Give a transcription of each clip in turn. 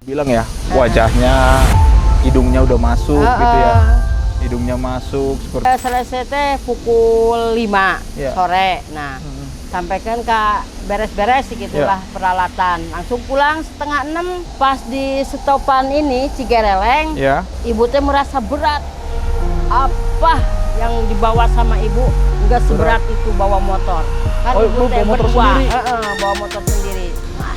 Bilang ya, wajahnya, hidungnya udah masuk gitu ya. Hidungnya masuk seperti Selesai teh pukul 5 Ya. sore. Nah, sampaikan ke beres-beres gitulah peralatan. Langsung pulang setengah 6. Pas di stopan ini Cigereleng, ya. ibu teh merasa berat. Apa yang dibawa sama ibu nggak seberat itu bawa motor. Kan Oh, ibu ibu teh bawa motor berdua, sendiri? bawa motor sendiri.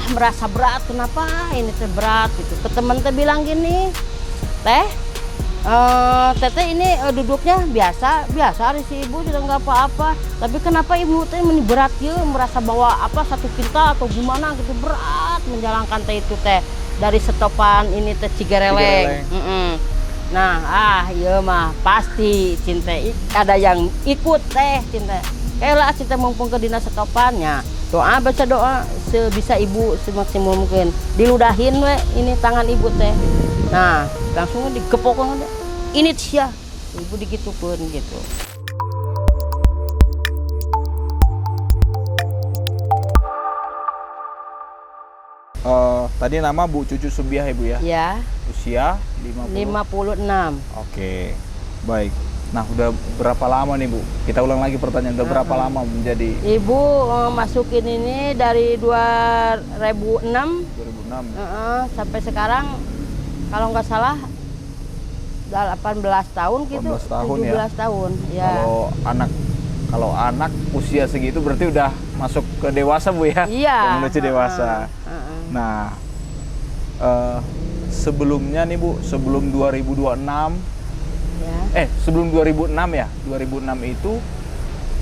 Merasa berat, kenapa ini teh berat gitu. Ke temen teh bilang gini, teh, teteh ini duduknya biasa hari si ibu juga nggak apa-apa. Tapi kenapa ibu teh ini berat ya, merasa bawa apa satu kintal atau gimana gitu, berat menjalankan teh itu teh dari stopan ini teh Cigereleng. Nah, iya mah pasti cinta ada yang ikut teh cinta. Kayak cinta mumpung ke dinas stopannya. Doa baca doa sebisa ibu semaksimal mungkin. Diludahin we ini tangan ibu teh. Nah, langsung digepok aja. Ini sia. Ibu digitupun gitu. Tadi nama Bu Cucu Subiah Ibu ya? Ya, Usia 56. Oke, baik. Nah, udah berapa lama nih Bu? Kita ulang lagi pertanyaan, udah berapa lama menjadi Ibu masukin ini dari 2006 2006? sampai sekarang kalau nggak salah 18 tahun gitu, 18 tahun 17 tahun. Ya. Kalau anak usia segitu berarti udah masuk ke dewasa Bu ya? Iya. Udah menuju dewasa. Nah, sebelumnya nih Bu, sebelum 2026, Ya. sebelum 2006 ya, 2006 itu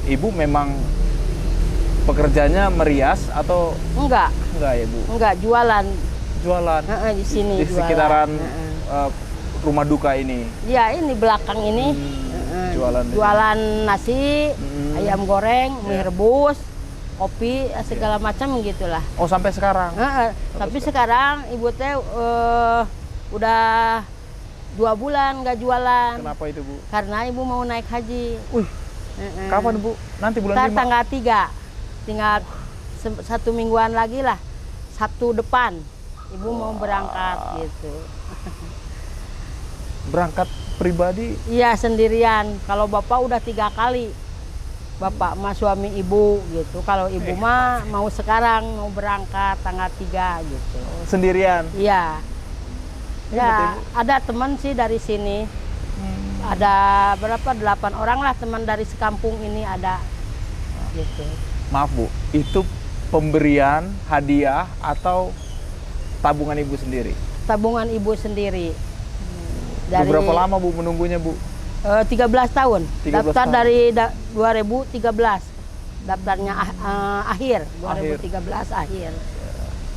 Ibu memang pekerjaannya merias atau Enggak ya Bu? jualan. Jualan Di sini di jualan. sekitaran rumah duka ini. Ya, ini belakang ini. Jualan nasi, ayam goreng, mie rebus, kopi, segala macam gitulah. Oh, sampai sekarang? Tapi sekarang ibu teh udah 2 bulan nggak jualan. Kenapa itu Bu? Karena ibu mau naik haji. Kapan Bu? Nanti bulan Ntar 5? tanggal 3. Tinggal 1 mingguan lagi lah. Sabtu depan. Ibu mau berangkat gitu. Berangkat pribadi? Iya, sendirian. Kalau bapak udah 3 kali. Bapak mah suami ibu gitu. Kalau ibu mah mau sekarang mau berangkat tanggal 3 gitu. Sendirian? Iya. Ya, ada teman sih dari sini. Ada berapa? 8 orang lah teman dari sekampung ini ada. Gitu. Maaf Bu, itu pemberian hadiah atau tabungan Ibu sendiri? Tabungan ibu sendiri. Udah berapa lama Bu menunggunya Bu? 13 tahun. 13 Daftar tahun. dari 2013. Daftarnya akhir 2013 akhir.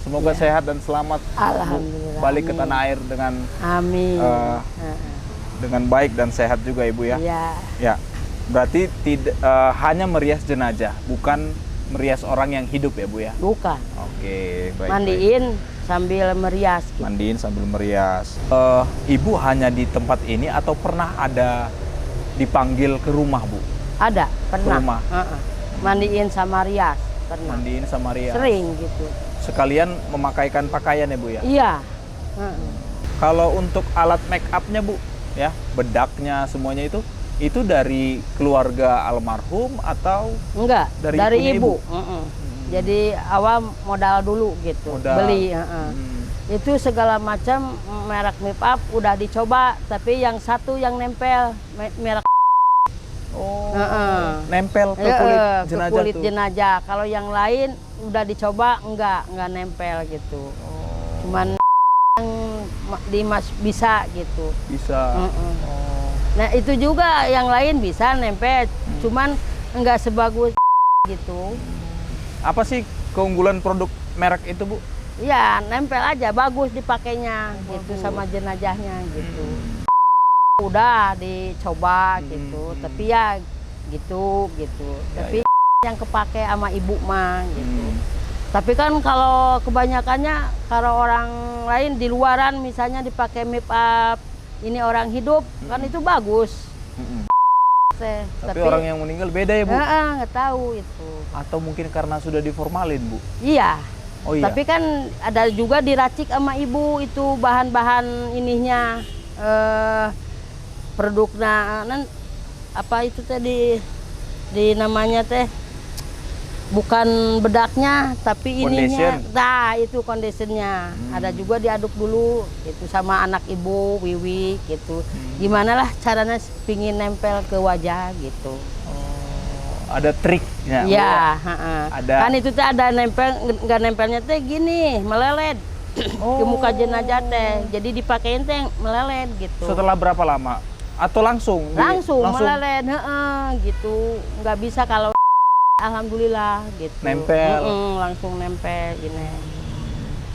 Semoga sehat dan selamat Bu, Alhamdulillah. balik ke Amin. tanah air dengan Amin. dengan baik dan sehat juga Ibu ya. Iya. Ya. Berarti tidak hanya merias jenazah, bukan merias orang yang hidup ya Bu ya? Bukan. Oke, baik. Mandiin sambil merias. Gitu. Mandiin sambil merias. Ibu hanya di tempat ini atau pernah ada dipanggil ke rumah Bu? Ada, pernah. rumah? Mandiin sama rias, pernah. Mandiin sama rias. Sering gitu. Sekalian memakaikan pakaian ya Bu ya? Iya. Kalau untuk alat make up-nya Bu, ya bedaknya semuanya itu dari keluarga almarhum atau Enggak, dari dari punya ibu. ibu? Jadi awal modal dulu gitu, Modal. beli. Itu segala macam merek make up udah dicoba, tapi yang satu yang nempel merek. Oh, nempel ke kulit jenazah ke kulit tuh. jenazah. Kalau yang lain udah dicoba enggak nempel gitu. Cuman yang bisa gitu. Bisa. Nah, itu juga yang lain bisa nempel, cuman enggak sebagus gitu. Apa sih keunggulan produk merek itu Bu? Ya, nempel aja, bagus dipakainya gitu sama jenazahnya gitu. Udah dicoba gitu, tapi ya gitu. Tapi yang kepake sama ibu mah gitu. Tapi kan kalau kebanyakannya kalau orang lain di luaran misalnya dipakai make up ini orang hidup kan itu bagus. Tapi orang yang meninggal beda ya Bu? Nggak tahu itu. Atau mungkin karena sudah diformalin Bu? Iya, Oh iya. Tapi kan ada juga diracik sama ibu itu bahan-bahan ininya produknya apa itu tadi di namanya teh bukan bedaknya tapi ininya. Foundation. Nah, itu conditionnya. Ada juga diaduk dulu itu sama anak ibu Wiwi gitu. Gimana lah caranya pingin nempel ke wajah gitu. Ada triknya. Ya, Ada. kan itu teh ada nempel, nggak nempelnya teh gini, melelet ke muka jenazah teh. Jadi dipakein teh melelet gitu. Setelah berapa lama? Atau langsung? Langsung melelet, gitu. Nggak bisa kalau alhamdulillah gitu. Nempel. Langsung nempel ini.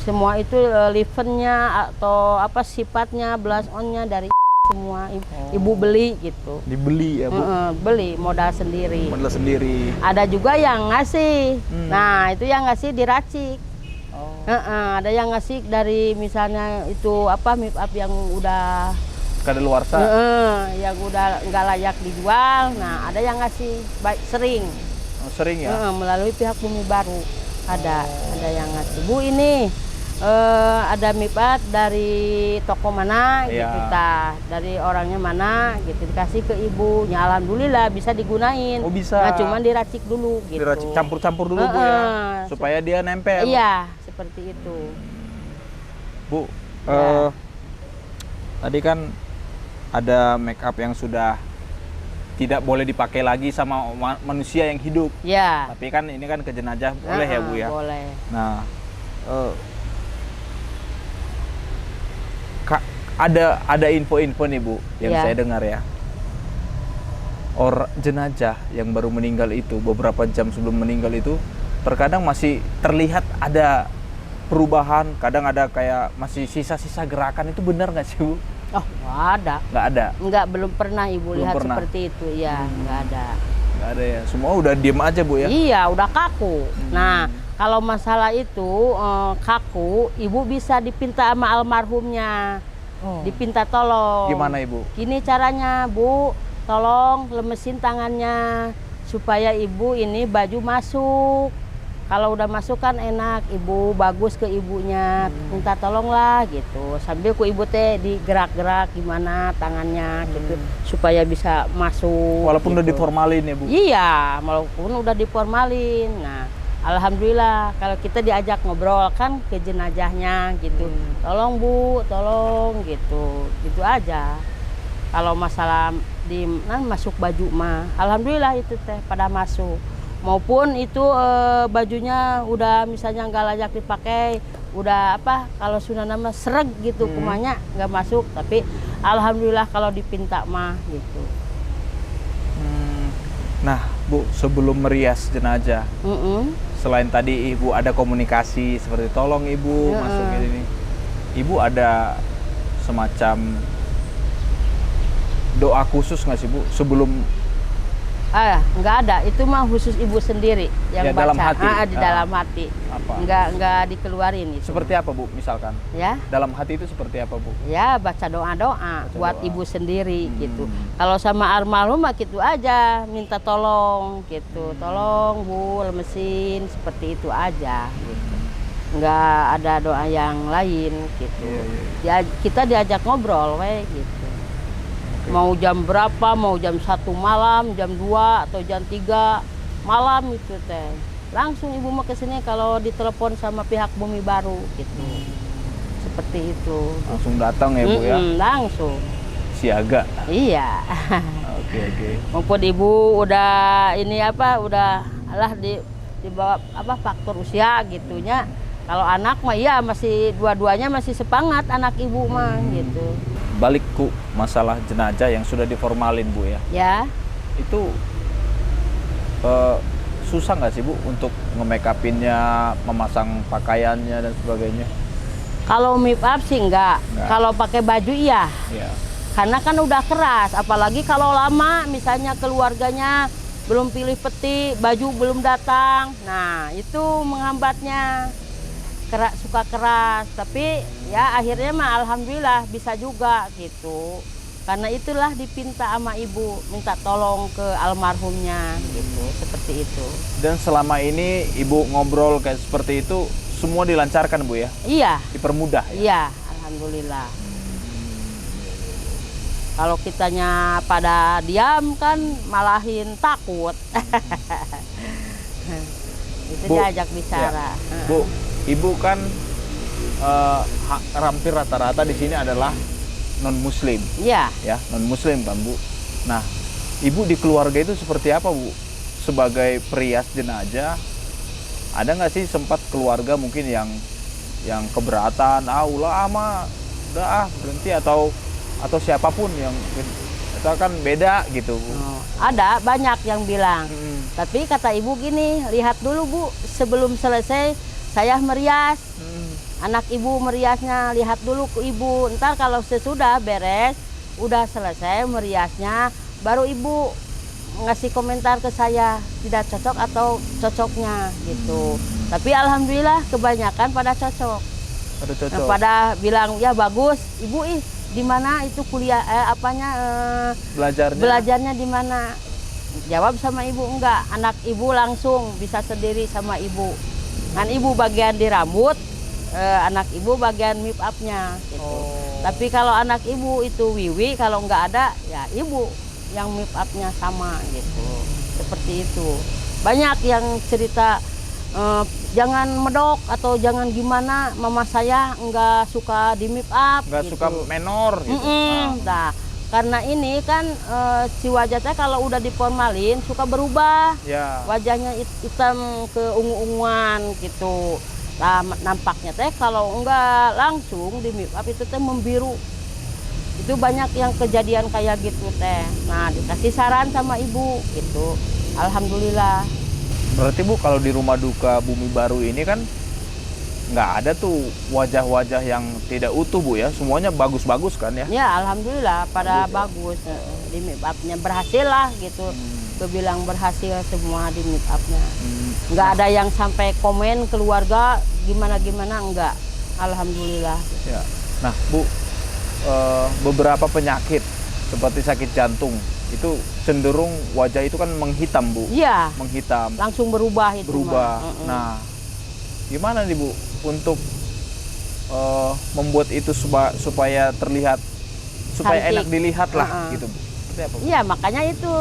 Semua itu livennya atau apa sifatnya, blast onnya dari semua ibu beli gitu. Dibeli ya Bu? Beli modal sendiri. Modal sendiri. Ada juga yang ngasih. Nah itu yang ngasih diracik. Ada yang ngasih dari misalnya itu apa make up yang udah kadaluarsa. Yang udah nggak layak dijual. Nah ada yang ngasih sering. Sering ya? Melalui pihak Bumi Baru ada yang ngasih. Bu ini ada mipat dari toko mana gitu dari orangnya mana gitu dikasih ke ibu. Ya alhamdulillah bisa digunain. Oh bisa. Nah cuman diracik dulu gitu. Diracik campur-campur dulu Bu ya supaya dia nempel. Iya seperti itu. Bu tadi kan ada make up yang sudah tidak boleh dipakai lagi sama manusia yang hidup. Ya. Tapi kan ini kan ke jenazah boleh ya Bu ya. Boleh. Nah ada info-info nih Bu yang saya dengar ya. Jenazah yang baru meninggal itu beberapa jam sebelum meninggal itu terkadang masih terlihat ada perubahan, kadang ada kayak masih sisa-sisa gerakan. Itu benar nggak sih Bu? Oh nggak ada. Nggak ada? Nggak, belum pernah Ibu lihat seperti itu. Iya nggak ada. Nggak ada ya? Semua udah diem aja Bu ya? Iya udah kaku. Nah kalau masalah itu kaku, Ibu bisa dipinta sama almarhumnya. Dipinta tolong. Gimana Ibu? Gini caranya Bu, tolong lemesin tangannya supaya Ibu ini baju masuk. Kalau udah masuk kan enak, Ibu bagus ke ibunya, minta tolonglah gitu. Sambil ku Ibu teh digerak-gerak gimana tangannya gitu supaya bisa masuk. Walaupun gitu. udah diformalin ya Bu? Iya, walaupun udah diformalin. Nah, alhamdulillah kalau kita diajak ngobrol kan ke jenazahnya gitu. Tolong Bu, tolong gitu. Gitu aja. Kalau masalah masuk baju mah, alhamdulillah itu teh pada masuk. Maupun itu bajunya udah misalnya nggak layak dipakai, udah apa kalau sudah nama sereg gitu kumanya nggak masuk, tapi alhamdulillah kalau dipinta mah gitu. Nah Bu, sebelum merias jenazah, selain tadi Ibu ada komunikasi seperti tolong Ibu masuk ini, Ibu ada semacam doa khusus nggak sih Bu sebelum? Nggak ada, itu mah khusus Ibu sendiri yang baca. Dalam hati. Di dalam hati. Apa? Nggak dikeluarin itu. Seperti apa Bu misalkan? Ya. Dalam hati itu seperti apa Bu? Ya baca doa-doa buat Ibu sendiri gitu. Kalau sama almarhum mah gitu aja, minta tolong gitu. Tolong Bu, lemesin seperti itu aja gitu. Nggak ada doa yang lain gitu. Kita diajak ngobrol we gitu. Mau jam berapa, mau jam 1 malam, jam 2 atau jam 3 malam itu teh. Langsung Ibu mau kesini kalau ditelepon sama pihak Bumi Baru gitu. Seperti itu. Langsung datang ya Bu ya? Langsung. Siaga? Iya. Oke. Maupun Ibu udah ini apa, udah lah di bawah apa faktor usia gitunya. Kalau anak mah iya masih dua-duanya masih semangat anak Ibu mah gitu. Balik ku masalah jenazah yang sudah diformalin Bu ya. Ya. Itu susah nggak sih Bu untuk nge-make upinnya, memasang pakaiannya dan sebagainya? Kalau make up sih enggak. Kalau pakai baju iya. Karena kan udah keras, apalagi kalau lama misalnya keluarganya belum pilih peti, baju belum datang. Nah, itu menghambatnya. Suka keras, tapi ya akhirnya mah alhamdulillah bisa juga gitu. Karena itulah dipinta sama Ibu, minta tolong ke almarhumnya gitu, seperti itu. Dan selama ini Ibu ngobrol kayak seperti itu, semua dilancarkan Bu ya, Iya, dipermudah ya. iya, alhamdulillah. Kalau kitanya pada diam kan malahin takut. Itu Bu, diajak bicara. Bu, Ibu kan hampir rata-rata di sini adalah non Muslim, Iya. ya non Muslim kan Bu. Nah, Ibu di keluarga itu seperti apa Bu? Sebagai perias jenazah, ada nggak sih sempat keluarga mungkin yang keberatan, ulah ama, udah berhenti atau siapapun yang mungkin itu kan beda gitu Bu. Oh, ada banyak yang bilang. Tapi kata ibu gini, lihat dulu Bu, sebelum selesai saya merias. Anak ibu meriasnya, lihat dulu ke ibu. Ntar kalau sesudah beres, udah selesai meriasnya, baru ibu ngasih komentar ke saya, tidak cocok atau cocoknya gitu. Tapi alhamdulillah kebanyakan pada cocok. Pada cocok. Pada bilang ya bagus, ibu di mana itu kuliah belajarnya di mana? Jawab sama ibu enggak, anak ibu langsung bisa sendiri sama ibu. Kan ibu bagian di rambut, anak ibu bagian make up-nya gitu. Tapi kalau anak ibu itu wiwi, kalau nggak ada ya ibu yang make up-nya sama gitu. Seperti itu. Banyak yang cerita jangan medok atau jangan gimana, mama saya nggak suka di make up, nggak gitu. suka menor gitu. Nah, karena ini kan si wajahnya kalau udah diformalin suka berubah, Ya. wajahnya hitam ke ungu-unguan gitu. Nah, nampaknya teh kalau enggak langsung di make up itu teh membiru. Itu banyak yang kejadian kayak gitu teh. Nah, dikasih saran sama ibu gitu. Alhamdulillah. Berarti Bu kalau di rumah duka Bumi Baru ini kan nggak ada tuh wajah-wajah yang tidak utuh Bu ya, semuanya bagus-bagus kan ya? Ya alhamdulillah pada bagus di make upnya berhasil lah gitu. Kebilang berhasil semua di make upnya. Nggak ada yang sampai komen keluarga gimana-gimana, enggak. Alhamdulillah. Ya. Nah Bu, beberapa penyakit seperti sakit jantung itu cenderung wajah itu kan menghitam Bu. Iya. Menghitam. Langsung berubah itu. Berubah. Nah, gimana nih Bu untuk membuat itu supaya terlihat, supaya Cantik. enak dilihat lah gitu Bu? Seperti apa Bu? Iya makanya itu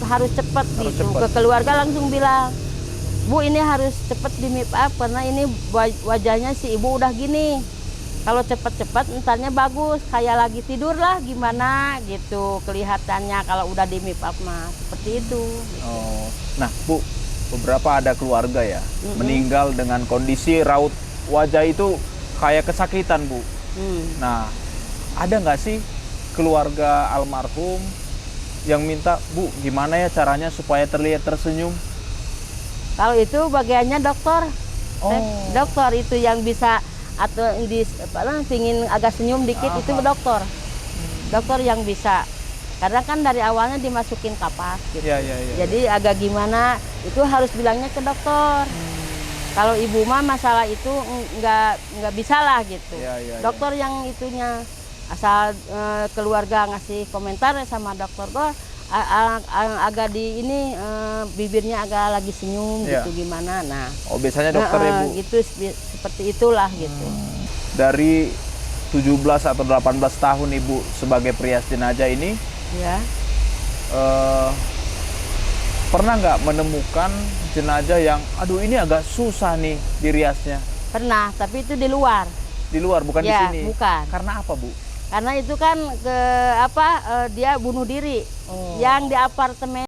harus cepet Harus gitu. cepet. Ke keluarga langsung bilang, Bu ini harus cepet di make up karena ini wajahnya si ibu udah gini. Kalau cepet-cepet entarnya bagus, kayak lagi tidur lah gimana gitu kelihatannya kalau udah di make up mah seperti itu. Oh, nah Bu, beberapa ada keluarga ya meninggal dengan kondisi raut wajah itu kayak kesakitan Bu. Nah, ada nggak sih keluarga almarhum yang minta, Bu, gimana ya caranya supaya terlihat tersenyum? Kalau itu bagiannya dokter. Dokter itu yang bisa, atau pingin agak senyum dikit itu dokter. Dokter yang bisa. Karena kan dari awalnya dimasukin kapas gitu. Ya. Jadi agak gimana itu harus bilangnya ke dokter. Kalau ibu mah masalah itu nggak bisa lah gitu. Dokter yang itunya asal keluarga ngasih komentar sama dokter kok agak di ini bibirnya agak lagi senyum gitu gimana. Nah, biasanya dokter ya Bu. Gitu seperti itulah gitu. Dari 17 atau 18 tahun Ibu sebagai perias jenazah ini, Ya. Pernah nggak menemukan jenazah yang, aduh ini agak susah nih diriasnya? Pernah, tapi itu di luar. Di luar, bukan di Ya, sini? bukan. Karena apa Bu? Karena itu kan dia bunuh diri. Yang di apartemen.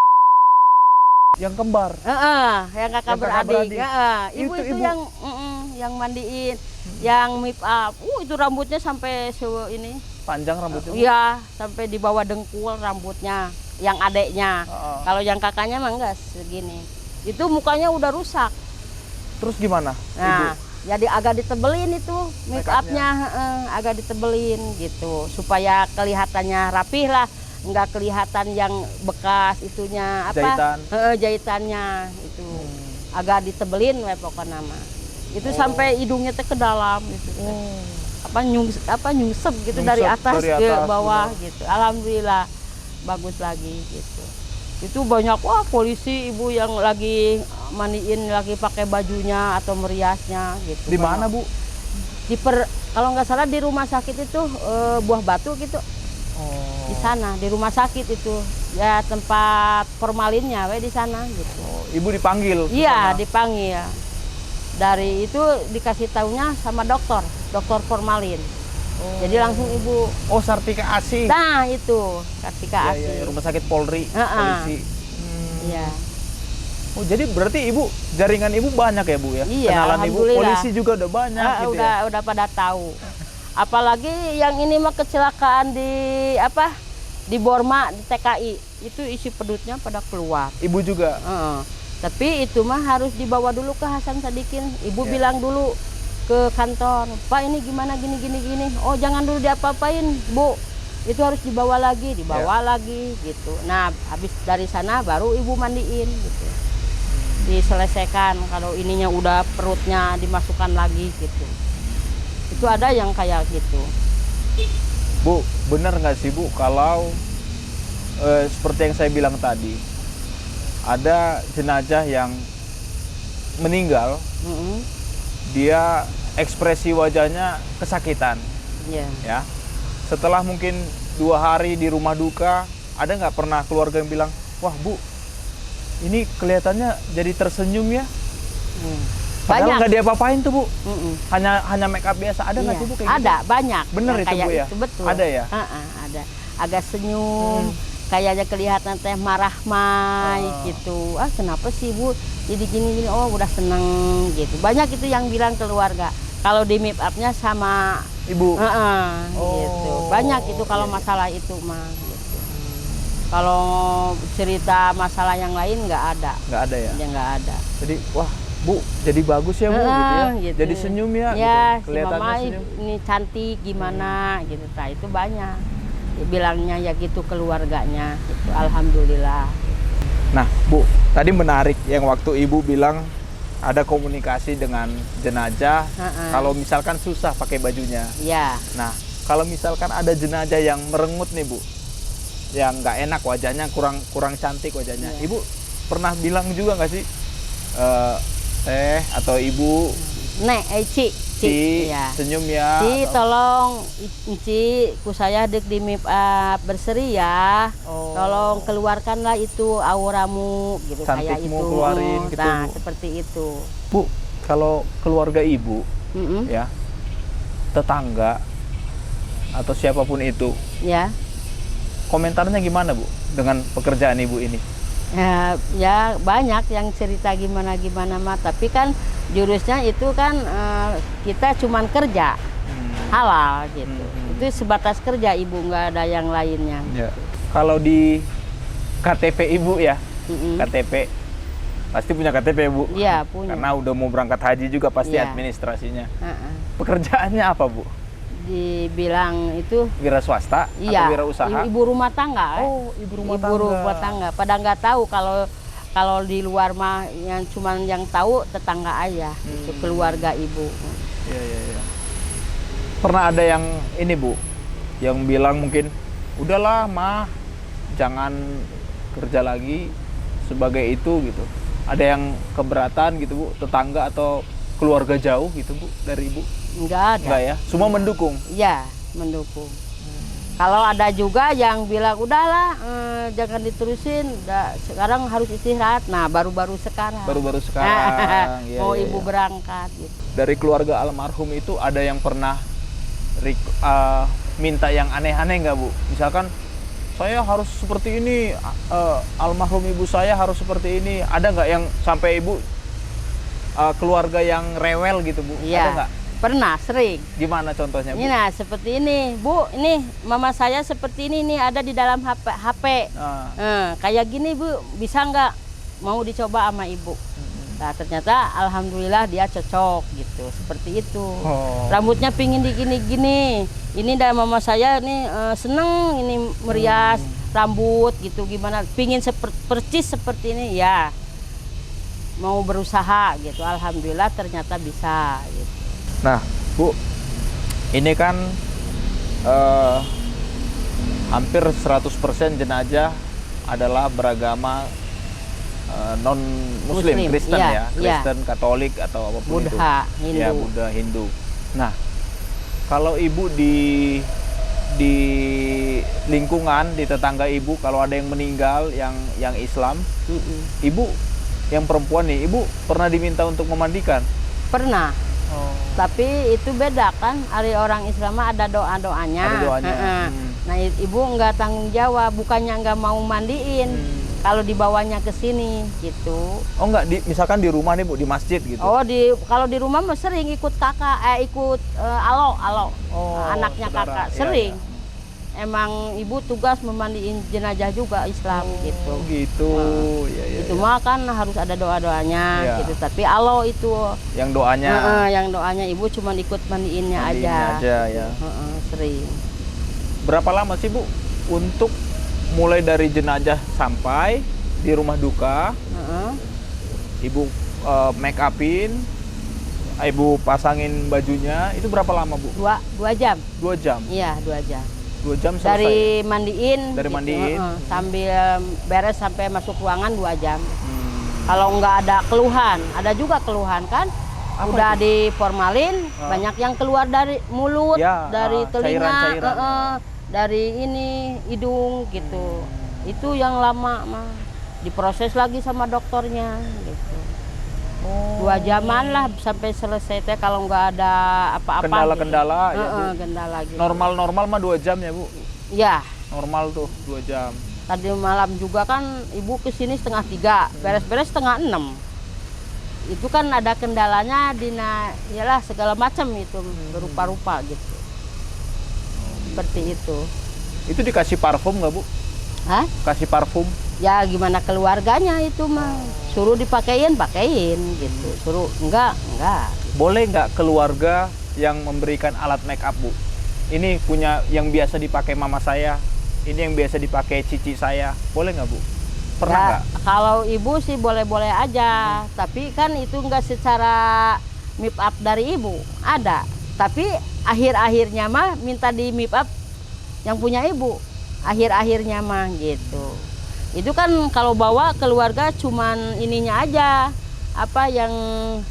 Yang kembar? Yang kakak beradik. Ibu itu yang mandiin, yang make up. Itu rambutnya sampai ini. Panjang rambutnya? Iya, sampai di bawah dengkul rambutnya. Yang adeknya. Kalau yang kakaknya mah enggak segini. Itu mukanya udah rusak. Terus gimana Nah, Ibu? jadi agak ditebelin itu make upnya, agak ditebelin gitu supaya kelihatannya rapih lah, nggak kelihatan yang bekas itunya Jahitan. Jahitannya itu agak ditebelin pokoknya nama. Itu sampai hidungnya teh ke dalam gitu. Nyungsep gitu dari atas ke bawah gitu. Alhamdulillah bagus lagi gitu. Itu banyak, wah polisi ibu yang lagi mandiin, lagi pakai bajunya atau meriasnya gitu. Di mana, Bu? Kalau nggak salah di rumah sakit itu Buah Batu gitu. Oh. Di sana, di rumah sakit itu. Ya tempat formalinnya di sana gitu. Oh, Ibu dipanggil? ke Iya, sana? dipanggil. Dari itu dikasih taunya sama dokter formalin. Oh. Jadi langsung ibu. Oh, Sartika ASI. Nah itu Kartika Iya, ASI. iya, rumah sakit Polri, polisi. Iya. Oh, jadi berarti Ibu, jaringan Ibu banyak ya, Bu ya? Iya, Kenalan Ibu, alhamdulillah. polisi juga udah banyak gitu ya? Udah pada tahu. Apalagi yang ini mah kecelakaan di di Borma di TKI itu isi pedutnya pada keluar. Ibu juga? Tapi itu mah harus dibawa dulu ke Hasan Sadikin. Ibu Ya. bilang dulu ke kantor, Pak ini gimana gini. Oh jangan dulu diapa-apain Bu, itu harus dibawa lagi lagi gitu. Nah habis dari sana baru ibu mandiin gitu, diselesaikan. Kalau ininya udah perutnya dimasukkan lagi gitu, itu ada yang kayak gitu. Bu, benar nggak sih Bu kalau seperti yang saya bilang tadi, ada jenazah yang meninggal, dia ekspresi wajahnya kesakitan, ya. Setelah mungkin 2 hari di rumah duka, ada nggak pernah keluarga yang bilang, wah Bu, ini kelihatannya jadi tersenyum ya? Padahal nggak diapa-apain tuh Bu, hanya make up biasa. Ada nggak sih Bu kayak gitu? Ada, banyak. Bener yang itu kayak Bu ya? Itu, betul. Ada ya? Ada. Agak senyum, kayaknya kelihatan teh marah-mai gitu. Kenapa sih Bu? Jadi gini-gini, oh udah seneng gitu. Banyak itu yang bilang keluarga. Kalau di make upnya sama Ibu? gitu. Banyak itu kalau masalah itu mah. Gitu. Kalau cerita masalah yang lain nggak ada. Nggak ada ya? Ya nggak ada. Jadi wah Bu, jadi bagus ya Bu gitu ya. Gitu. Jadi senyum ya, Ya, gitu. si Mama senyum. ini cantik gimana gitu. Nah, itu banyak. Bilangnya ya gitu keluarganya. Itu alhamdulillah. Nah, Bu, tadi menarik yang waktu Ibu bilang ada komunikasi dengan jenazah. Kalau misalkan susah pakai bajunya. Ya. Nah, kalau misalkan ada jenazah yang merengut nih Bu, yang nggak enak wajahnya, kurang cantik wajahnya. Ya. Ibu pernah bilang juga nggak sih, Teh atau Ibu, Ci, ya. senyum ya. Ci, atau- tolong Ci, ku saya dek di make up berseri ya. Oh. Tolong keluarkanlah itu auramu gitu kayak Cantikmu itu. keluarin gitu, Nah, Bu. seperti itu. Bu, kalau keluarga Ibu, Mm-mm. ya, tetangga atau siapapun itu, Ya. komentarnya gimana Bu dengan pekerjaan Ibu ini? Ya banyak yang cerita gimana mah, tapi kan jurusnya itu kan kita cuman kerja halal gitu. Itu sebatas kerja Ibu, nggak ada yang lainnya. Ya. Kalau di KTP Ibu ya, KTP pasti punya KTP Bu. Iya punya. Karena udah mau berangkat haji juga pasti Iya. administrasinya. Heeh. Pekerjaannya apa Bu? Dibilang itu Wira swasta iya, atau wira usaha? ibu rumah tangga. Oh, ibu rumah Rumah tangga. Pada nggak tahu kalau di luar mah yang cuman yang tahu tetangga aja, itu keluarga ibu. Iya, iya, iya. Pernah ada yang ini Bu, yang bilang mungkin udahlah mah jangan kerja lagi sebagai itu gitu. Ada yang keberatan gitu Bu, tetangga atau keluarga jauh gitu Bu dari Ibu? Enggak ada. Enggak ya, semua mendukung. Iya, mendukung. Kalau ada juga yang bilang udahlah jangan diterusin, sekarang harus istirahat. Nah, baru-baru sekarang. Baru-baru sekarang. Iya, mau iya, ibu iya. berangkat gitu. Dari keluarga almarhum itu ada yang pernah minta yang aneh-aneh nggak Bu? Misalkan saya harus seperti ini, almarhum ibu saya harus seperti ini. Ada nggak yang sampai Ibu keluarga yang rewel gitu Bu? Ada Iya. nggak? Pernah, sering. Gimana contohnya Bu? Ini nah seperti ini, Bu. Ini mama saya seperti ini nih ada di dalam HP. Nah, Kayak gini Bu, bisa nggak? Mau dicoba sama ibu. Nah ternyata alhamdulillah dia cocok gitu, seperti itu. Oh. Rambutnya pingin digini-gini. Ini dari mama saya nih seneng ini merias rambut gitu, gimana? Pingin percis seperti ini ya. Mau berusaha gitu, alhamdulillah ternyata bisa gitu. Nah, Bu, ini kan hampir 100% jenazah adalah beragama non Muslim, Muslim, Kristen iya, ya, iya. Kristen, Katolik atau apapun itu. Buddha, Hindu. Ya, Buddha, Hindu. Nah, kalau ibu di lingkungan, di tetangga ibu, kalau ada yang meninggal yang Islam, ibu yang perempuan nih, ibu pernah diminta untuk memandikan? Pernah. Oh. Tapi itu beda kan, hari orang Islam mah ada doa-doanya. Ada doanya. Nah, ibu nggak tanggung jawab, bukannya nggak mau mandiin. Kalau dibawanya ke sini gitu. Oh enggak, misalkan di rumah nih Bu, di masjid gitu. Oh, kalau di rumah mah sering ikut kakak, ikut alo. Oh, Anaknya saudara. kakak Iya, sering. iya. Emang ibu tugas memandiin jenazah juga Islam gitu. Oh, gitu. Nah, Ya, itu mah kan harus ada doa-doanya Iya. gitu. Tapi alo itu Yang doanya. yang doanya ibu cuma ikut mandiinnya Mandiinnya aja, ya. Sering. Berapa lama sih Bu untuk mulai dari jenazah sampai di rumah duka, ibu make upin, ibu pasangin bajunya, itu berapa lama Bu? 2 jam. 2 jam. Iya, 2 jam. 2 jam selesai. Dari mandiin. Dari mandiin. Sambil beres sampai masuk ruangan 2 jam. Hmm. Kalau nggak ada keluhan, ada juga keluhan kan? Apa Udah itu? diformalin, banyak yang keluar dari mulut, Ya, dari telinga, cairan-cairan. dari ini hidung gitu. Itu yang lama mah. Diproses lagi sama dokternya gitu. 2 jaman lah sampai selesai teh kalau nggak ada apa-apa. Kendala-kendala gitu. ya Bu. Kendala gitu. Normal-normal mah 2 jam ya Bu. Ya, Normal tuh 2 jam. tadi malam juga kan ibu kesini 2:30, beres-beres 5:30. Itu kan ada kendalanya yalah segala macam itu berupa-rupa gitu. Seperti itu. Itu dikasih parfum nggak Bu? Hah? Kasih parfum? Ya gimana keluarganya itu mah. Suruh dipakein gitu. Suruh enggak. Boleh nggak keluarga yang memberikan alat make up Bu? Ini punya yang biasa dipakai mama saya, ini yang biasa dipakai cici saya. Boleh nggak Bu? Pernah Ya, nggak? kalau ibu sih boleh-boleh aja. Tapi kan itu enggak secara make up dari ibu. Ada. Tapi akhir-akhirnya mah minta di make up yang punya ibu. Akhir-akhirnya mah gitu. Itu kan kalau bawa keluarga cuman ininya aja. Apa yang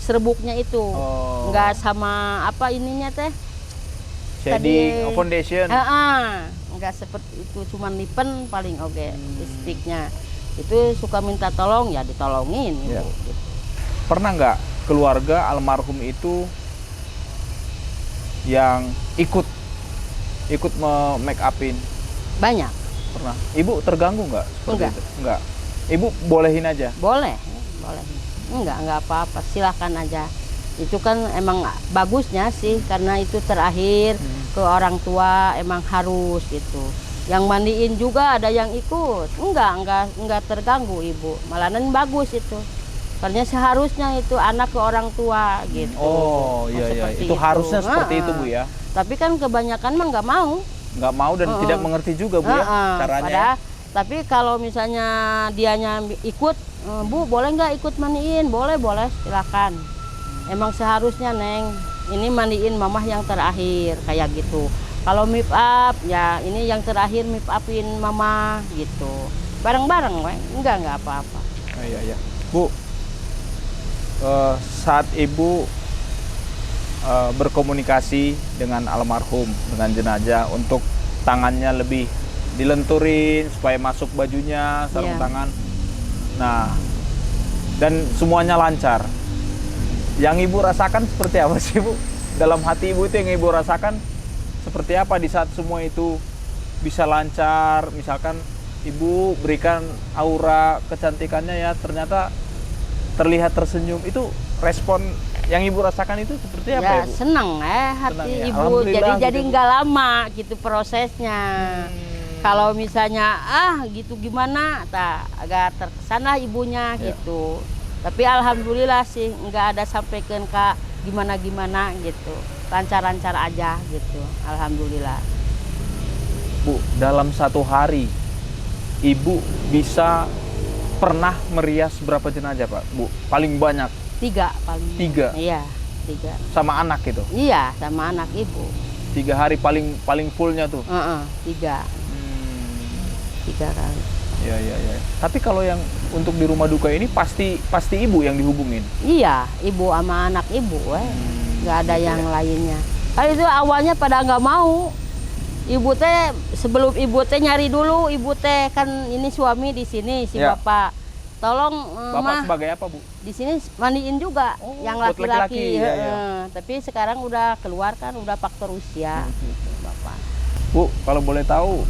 serbuknya itu. Oh. Enggak sama apa ininya teh. Shading, foundation. Enggak seperti itu, cuman lipen paling oke lipstiknya. Itu suka minta tolong ya ditolongin Ya. ibu. Gitu. Pernah nggak keluarga almarhum itu yang ikut make upin? Banyak. Pernah. Ibu terganggu nggak seperti Enggak. itu? Enggak. Ibu bolehin aja. Boleh. Enggak apa-apa, silahkan aja. Itu kan emang bagusnya sih karena itu terakhir ke orang tua emang harus gitu. Yang mandiin juga ada yang ikut. Enggak terganggu ibu. Malahan bagus itu. Karena seharusnya itu anak ke orang tua gitu. Oh iya iya. Seperti Itu harusnya seperti itu Bu ya. Tapi kan kebanyakan mah nggak mau. Nggak mau dan tidak mengerti juga Bu ya caranya. Tapi kalau misalnya dianya ikut, Bu boleh nggak ikut mandiin? Boleh silakan. Emang seharusnya Neng, ini mandiin mamah yang terakhir kayak gitu. Kalau make up ya ini yang terakhir make upin mama gitu. Bareng-bareng, enggak apa-apa. Iya. Bu, saat Ibu berkomunikasi dengan almarhum, dengan jenazah untuk tangannya lebih dilenturin supaya masuk bajunya, sarung tangan. Nah, dan semuanya lancar. Yang Ibu rasakan seperti apa sih Bu? Dalam hati Ibu itu yang Ibu rasakan seperti apa di saat semua itu bisa lancar? Misalkan Ibu berikan aura kecantikannya ya, ternyata terlihat tersenyum. Itu respon yang Ibu rasakan itu seperti apa ya Bu? Seneng hati Senang ya? ibu. Jadi gitu, Bu. nggak lama gitu prosesnya. Kalau misalnya gitu gimana, agak terkesan lah ibunya gitu. Tapi alhamdulillah sih nggak ada sampai ke gimana gitu. Lancar-lancar aja gitu. Alhamdulillah. Bu, dalam satu hari Ibu bisa pernah merias berapa jenazah Pak? Bu, paling banyak 3 paling. 3? Iya, 3. Sama anak gitu? Iya, sama anak ibu. 3 hari paling fullnya tuh? 3. 3 kali. Iya, iya, iya. Tapi kalau yang untuk di rumah duka ini pasti ibu yang dihubungin. Iya, ibu sama anak ibu, nggak ada gitu yang ya. lainnya. Kan itu awalnya pada nggak mau. Ibu teh sebelum ibu teh nyari dulu, ibu teh kan ini suami di sini si Ya. bapak. Tolong Bapak mah sebagai apa, Bu? di sini mandiin juga Oh, yang buat laki-laki. laki-laki, ya, ya. Tapi sekarang udah keluar kan, udah faktor usia gitu, bapak. Bu, kalau boleh tahu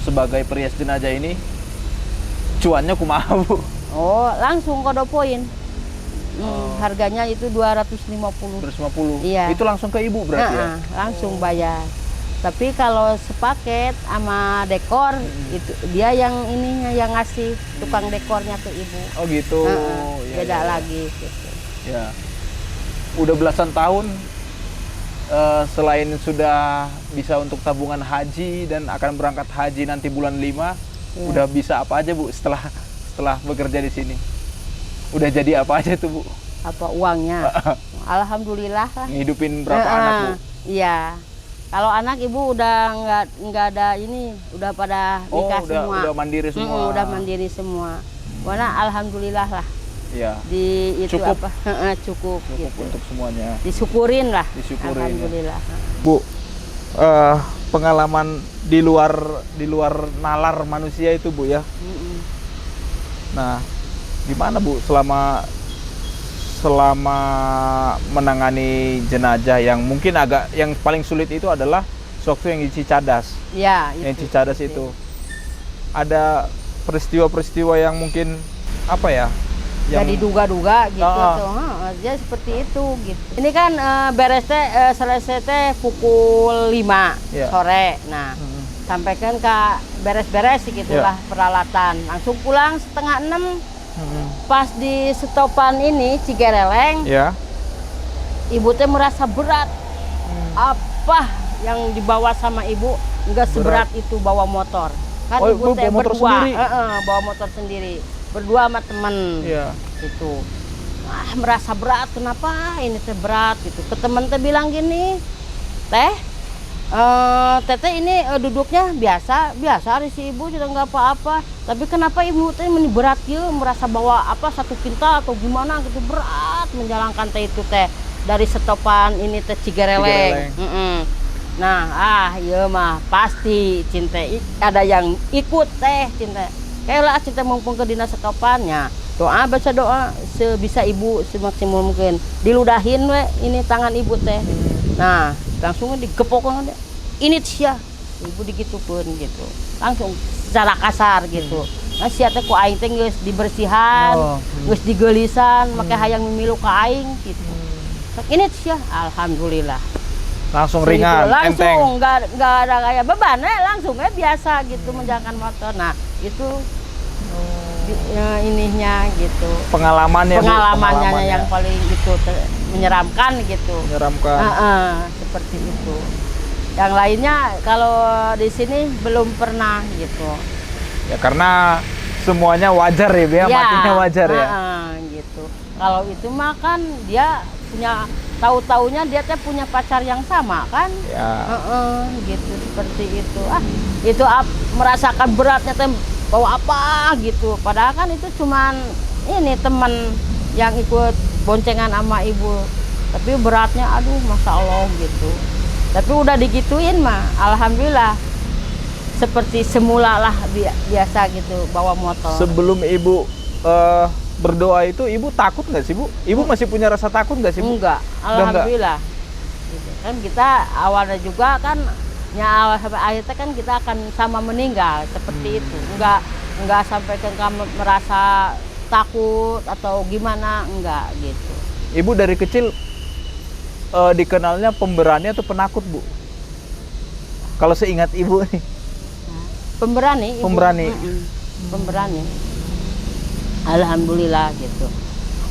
sebagai perias jenazah ini cuannya kumaha, Bu? Oh, langsung kode poin. Oh. Harganya itu 250. 150. Iya. Itu langsung ke ibu berarti ya? Langsung bayar. Tapi kalau sepaket sama dekor itu dia yang ininya yang ngasih tukang dekornya ke ibu. Oh gitu. Ya, Beda ya, ya. lagi gitu. Ya. Udah belasan tahun selain sudah bisa untuk tabungan haji dan akan berangkat haji nanti bulan 5, Iya. udah bisa apa aja, Bu, setelah bekerja di sini? Udah jadi apa aja tuh, Bu? Apa uangnya? Alhamdulillah lah. Ngehidupin berapa anak, Bu? Iya. Kalau anak ibu udah nggak ada ini, udah pada Oh, nikah semua. udah mandiri semua. Udah mandiri semua. Karena alhamdulillah lah Iya. di itu Cukup. apa? Cukup Cukup gitu. untuk semuanya. Disyukurin lah. Disyukurin, ya. Alhamdulillah. Bu, pengalaman di luar nalar manusia itu, Bu, ya. Mm-mm. Nah, gimana, Bu, selama menangani jenazah yang mungkin yang paling sulit itu adalah sewaktu yang di Cicadas. Ya, Yang itu. Cicadas itu. Ada peristiwa-peristiwa yang mungkin apa ya? Gak diduga-duga gitu Ah. tuh. Dia seperti itu gitu. Ini kan beres teh selesai teh pukul 5 Iya. sore. Nah, sampai kan ke beres-beres gitulah peralatan. Langsung pulang setengah 6. Pas di stopan ini Cigereleng, Ya. ibu teh merasa berat. Apa yang dibawa sama ibu nggak seberat itu bawa motor. Kan Oh, ibu teh bawa motor berdua, sendiri? bawa motor sendiri, berdua sama temen. Iya. Gitu. Merasa berat, kenapa ini teh berat gitu. Ke temen teh bilang gini, teteh ini duduknya biasa hari si ibu juga nggak apa-apa. Tapi kenapa ibu teh ini berat ya, merasa bawa apa 1 kintal atau gimana gitu, berat menjalankan teh itu teh dari stopan ini teh Cigereleng. Nah, iya mah pasti cinta ada yang ikut teh cinta. Kayaklah cinta mumpung ke dinas stopannya. Doa, baca doa sebisa ibu semaksimal mungkin. Diludahin we ini tangan ibu teh. Nah, langsung digepokkan deh. Ini sia. Ibu digitukeun gitu. Langsung secara kasar gitu. Nah, sia teh ku aing teh geus dibersihan, geus digeulisan, make hayang mimilu ka aing gitu. Ini sia, alhamdulillah. Langsung Segitu, ringan, langsung enteng. nggak ada kayak beban, langsung biasa gitu menjalankan motor. Nah, itu ininya gitu. Pengalamannya, Bu, Pengalamannya yang paling itu menyeramkan gitu. menyeramkan. Seperti itu. Yang lainnya kalau di sini belum pernah gitu. Ya karena semuanya wajar ya, Bu, ya, matinya wajar ya. Gitu. Kalau itu mah kan dia punya tahu-taunya dia teh punya pacar yang sama kan. Ya. Gitu seperti itu. Itu merasakan beratnya teh bawa apa gitu. Padahal kan itu cuman ini teman yang ikut boncengan sama ibu. Tapi beratnya aduh masya Allah gitu. Tapi udah digituin mah alhamdulillah seperti semula lah biasa gitu bawa motor. Sebelum Ibu berdoa itu, Ibu takut nggak sih, Bu? Ibu masih punya rasa takut nggak sih, Bu? Enggak, alhamdulillah. Gitu. Kan kita awalnya juga kan awal sampai akhirnya kan kita akan sama meninggal seperti itu. Enggak sampai ke kamu merasa takut atau gimana, enggak gitu. Ibu dari kecil dikenalnya pemberani atau penakut, Bu? Kalau seingat Ibu nih. Pemberani. Ibu. Pemberani. Pemberani. Alhamdulillah gitu.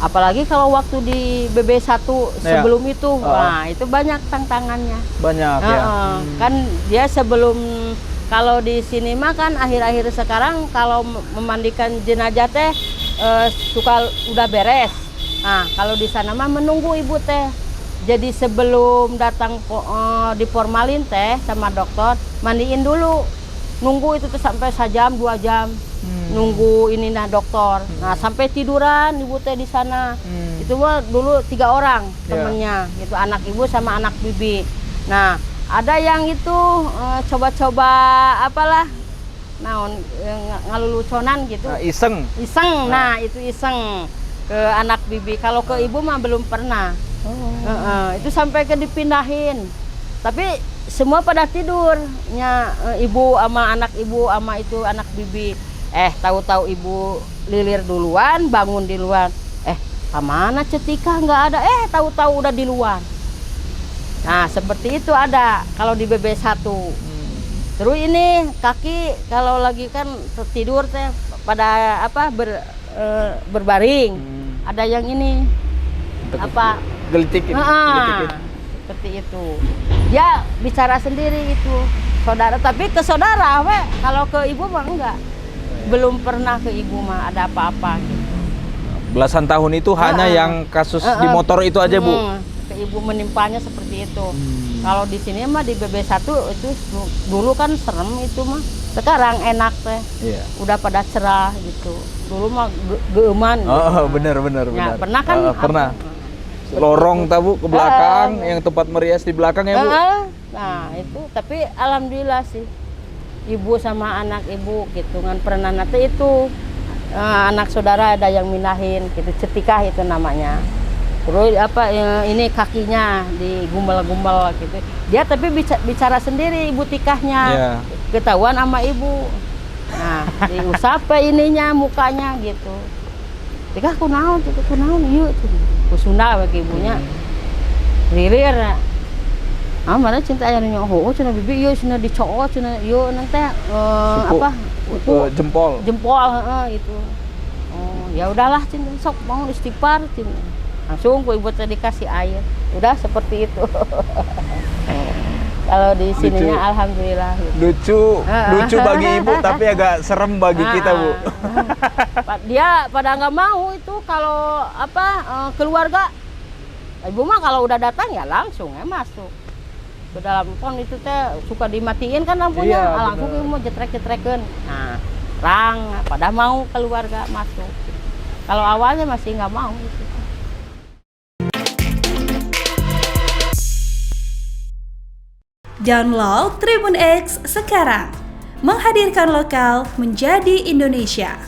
Apalagi kalau waktu di BB1 sebelum itu, nah itu banyak tantangannya. Banyak ya. Kan dia sebelum, kalau di sini mah kan akhir-akhir sekarang kalau memandikan jenazah teh suka udah beres. Nah kalau di sana mah menunggu ibu teh. Jadi sebelum datang diformalin teh sama dokter, mandiin dulu. nunggu itu tuh sampai sejam 2 jam. Nunggu ini nah dokter. Nah, sampai tiduran ibu teh di sana. Itu mah dulu 3 orang temennya, gitu anak ibu sama anak bibi. Nah, ada yang itu coba-coba apalah, ngaluluconan gitu. Iseng. Nah itu iseng ke anak bibi. Kalau ke ibu mah belum pernah. Itu sampai ke dipindahin. Tapi semua pada tidur. Ibu sama anak ibu sama itu anak bibi. Tahu-tahu ibu lilir duluan, bangun di luar. Kemana Cetika nggak ada? Tahu-tahu udah di luar. Nah seperti itu ada kalau di BB1. Terus ini kaki kalau lagi kan tidur teh pada berbaring. Ada yang ini gelitik. Seperti itu. Dia bicara sendiri itu saudara, tapi ke saudara kalau ke ibu mah enggak. Belum pernah ke ibu mah ada apa-apa gitu. Belasan tahun itu hanya yang kasus di motor itu aja, Bu. Ke ibu menimpanya seperti itu. Kalau di sini mah di BB1 itu dulu kan serem itu mah. Sekarang enak teh. Iya. Udah pada cerah gitu. Dulu mah geuman. Oh, gitu. Bener. Ya, pernah kan? Pernah. Lorong tabu ke belakang, yang tempat merias di belakang ya, Bu. Nah, itu tapi alhamdulillah sih. Ibu sama anak ibu gitu kan pernah nanti itu anak saudara ada yang minahin gitu, Cetika itu namanya. Terus ini kakinya digumbal-gumbal gitu. Dia tapi bicara sendiri ibu tikahnya. Ketahuan sama ibu. Nah, diusap ininya mukanya gitu. Tika kunaon yuk. Kusunda bagi ibunya. Lilir. Mana cinta ayahnya cenah bibi ieu cenah dicoo cenah ieu nanti jempol itu. Oh, ya udahlah cinta sok mau istighfar cinta. Langsung ku ibu teh dikasih air. Udah seperti itu. Kalau di sininya alhamdulillah gitu. Lucu bagi ibu tapi agak serem bagi kita, Bu. Dia pada nggak mau itu kalau keluarga. Ibu mah kalau udah datang ya langsung masuk. Ke dalam pon itu teh suka dimatiin kan lampunya, langsung ibu mau jetrek-jetrekeun. Nah, pada mau keluarga masuk. Kalau awalnya masih nggak mau itu. Download Tribun X sekarang, menghadirkan lokal menjadi Indonesia.